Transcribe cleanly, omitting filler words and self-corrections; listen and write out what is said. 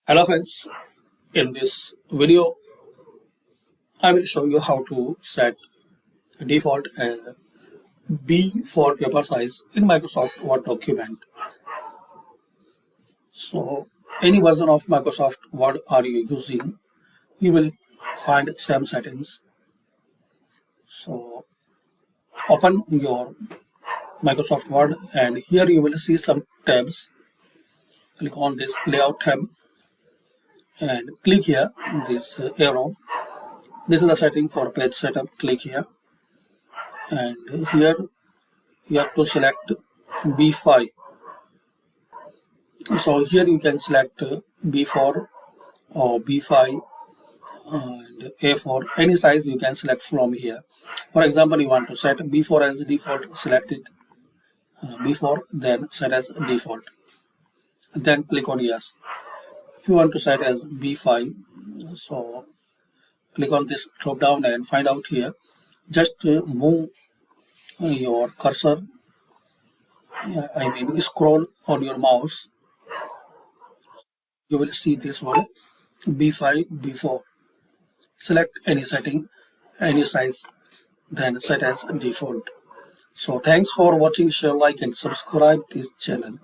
Hello friends, in this video I will show you how to set default B4 paper size in Microsoft Word document. So any version of Microsoft Word are you using, you will find same settings. So open your Microsoft Word and here you will see some tabs. Click on this layout tab and click here this arrow. This is the setting for page setup. Click here and here you have to select B5. So here you can select B4 or B5 and A4, any size you can select from here. For example, you want to set B4 as default, select it B4, then set as default, then click on yes. If you want to set as B5, so click on this drop down and find out here. Just move your cursor, scroll on your mouse. You will see this one B5, B4. Select any setting, any size, then set as default. So thanks for watching. Share, like and subscribe this channel.